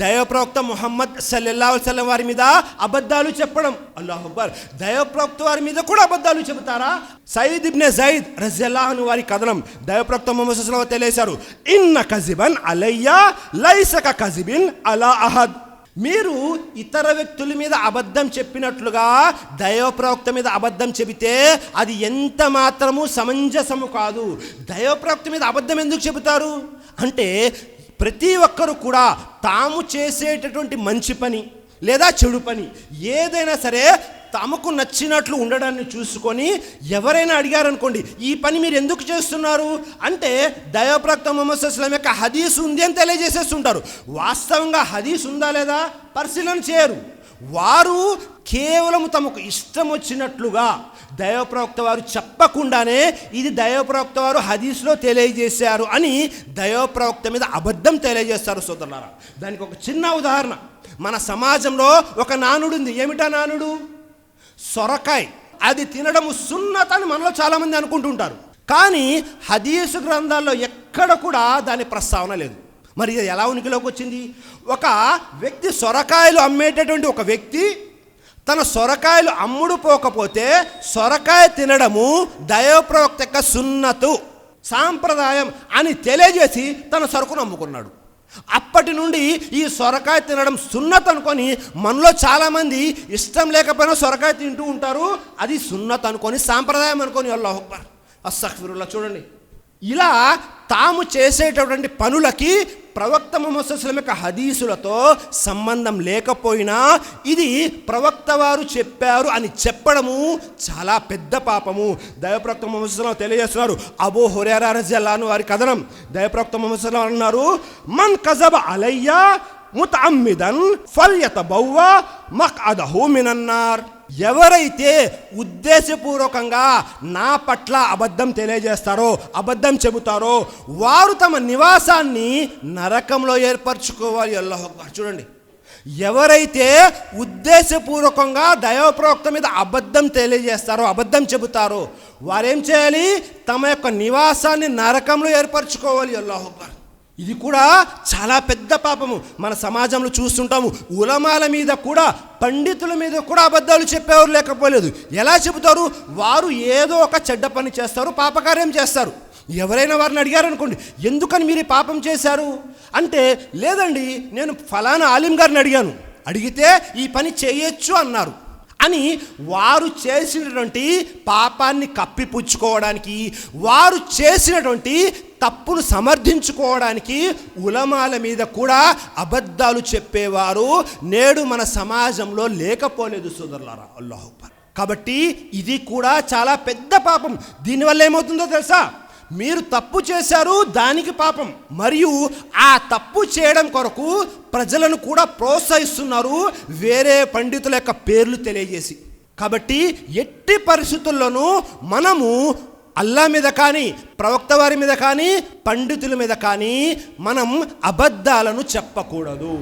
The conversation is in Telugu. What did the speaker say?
దైవప్రవక్త ముహమ్మద్ సల్లల్లాహు అలైహి వసల్లం వారి మీద అబద్ధాలు చెప్పడం. అల్లాహు అక్బర్. దైవప్రవక్త వారి మీద కూడా అబద్ధాలు చెబుతారా? సయీద్ ఇబ్నే జైద్ రజియల్లాహు అన్హు వారి కథనం దైవప్రవక్త ముహమ్మద్ సల్లల్లాహు అలైహి వసల్లం తెలియజేశారు, ఇన్న కజిబన్ అలయ్యా లైస క కజిబిన్ అలా అహద్. మీరు ఇతర వ్యక్తుల మీద అబద్ధం చెప్పినట్లుగా దైవ ప్రవక్త మీద అబద్ధం చెబితే అది ఎంత మాత్రము సమంజసము కాదు. దైవ ప్రవక్త మీద అబద్ధం ఎందుకు చెబుతారు అంటే, ప్రతి ఒక్కరు కూడా తాము చేసేటటువంటి మంచి పని లేదా చెడు పని ఏదైనా సరే తమకు నచ్చినట్లు ఉండడాన్ని చూసుకొని ఎవరైనా అడిగారనుకోండి, ఈ పని మీరు ఎందుకు చేస్తున్నారు అంటే దైవప్రవక్త ముహమ్మద్ సల్లల్లాహు అలైహి వసల్లం యొక్క హదీస్ ఉంది అని తెలియజేసేస్తుంటారు. వాస్తవంగా హదీస్ ఉందా లేదా పరిశీలన చేయరు. వారు కేవలం తమకు ఇష్టం వచ్చినట్లుగా దైవప్రవక్త వారు చెప్పకుండానే ఇది దైవప్రవక్త వారు హదీస్లో తెలియజేశారు అని దైవప్రవక్త మీద అబద్ధం తెలియజేస్తారు. సోదరులారా, దానికి ఒక చిన్న ఉదాహరణ. మన సమాజంలో ఒక నానుడు ఉంది. ఏమిటా నానుడు? సొరకాయ. అది తినడం సున్నత్ అని మనలో చాలామంది అనుకుంటుంటారు. కానీ హదీసు గ్రంథాల్లో ఎక్కడ కూడా దాని ప్రస్తావన లేదు. మరి ఇది ఎలా ఉనికిలోకి వచ్చింది? ఒక వ్యక్తి సొరకాయలు అమ్మేటటువంటి ఒక వ్యక్తి తన సొరకాయలు అమ్ముడు పోకపోతే సొరకాయ తినడము దైవప్రవక్త యొక్క సున్నతు సాంప్రదాయం అని తెలియజేసి తన సరుకును అమ్ముకున్నాడు. అప్పటి నుండి ఈ సొరకాయ తినడం సున్నత్ అనుకొని మనలో చాలామంది ఇష్టం లేకపోయినా సొరకాయ తింటూ ఉంటారు. అది సున్నత్ అనుకొని సాంప్రదాయం అనుకొని అల్లాహు అక్బర్ అస్తగ్ఫిరుల్లాహ్. చూడండి, ఇలా తాము చేసేటటువంటి పనులకి ప్రవక్త ముహమ్మద్ సల్లల్లాహు అలైహి వసల్లం యొక్క హదీసులతో సంబంధం లేకపోయినా ఇది ప్రవక్త వారు చెప్పారు అని చెప్పడము చాలా పెద్ద పాపము. దైవప్రవక్త ముహమ్మద్ సల్లల్లాహు అలైహి వసల్లం తెలియజేస్తున్నారు. అబూ హురైరా రజియల్లాహు అన్హు వారి కథనం దైవప్రవక్త ముహమ్మద్ సల్లల్లాహు అలైహి వసల్లం అన్నారు, మన్ కజబ అలయ్యా ముతఅమ్మిదన్ ఫల్యతబవ్వ మక్అదహు మినన్నార్. ఎవరైతే ఉద్దేశపూర్వకంగా నా పట్ల అబద్ధం తెలియజేస్తారో, అబద్ధం చెబుతారో, వారు తమ నివాసాన్ని నరకంలో ఏర్పరచుకోవాలి. అల్లాహు అక్బర్. చూడండి, ఎవరైతే ఉద్దేశపూర్వకంగా దైవప్రవక్త మీద అబద్ధం తెలియజేస్తారో, అబద్ధం చెబుతారో, వారేం చేయాలి? తమ యొక్క నివాసాన్ని నరకంలో ఏర్పరచుకోవాలి. అల్లాహు అక్బర్. ఇది కూడా చాలా పెద్ద పాపము. మన సమాజంలో చూస్తుంటాము, ఉలమాల మీద కూడా, పండితుల మీద కూడా అబద్ధాలు చెప్పేవారు లేకపోలేదు. ఎలా చెబుతారు? వారు ఏదో ఒక చెడ్డ పని చేస్తారు, పాపకార్యం చేస్తారు. ఎవరైనా వారిని అడిగారనుకోండి, ఎందుకని మీరు ఈ పాపం చేశారు అంటే, లేదండి నేను ఫలానా ఆలిం గారిని అడిగాను, అడిగితే ఈ పని చేయొచ్చు అన్నారు అని వారు చేసినటువంటి పాపాన్ని కప్పిపుచ్చుకోవడానికి, వారు చేసినటువంటి తప్పును సమర్థించుకోవడానికి ఉలమాల మీద కూడా అబద్ధాలు చెప్పేవారు నేడు మన సమాజంలో లేకపోలేదు. సోదరులారా, అల్లాహు అక్బర్. కాబట్టి ఇది కూడా చాలా పెద్ద పాపం. దీనివల్ల ఏమవుతుందో తెలుసా? మీరు తప్పు చేశారు, దానికి పాపం, మరియు ఆ తప్పు చేయడం కొరకు ప్రజలను కూడా ప్రోత్సహిస్తున్నారు వేరే పండితుల యొక్క పేర్లు తెలియజేసి. కాబట్టి ఎట్టి పరిస్థితుల్లోనూ మనము అల్లా మీద కానీ, ప్రవక్త వారి మీద కానీ, పండితుల మీద కానీ మనం అబద్ధాలను చెప్పకూడదు.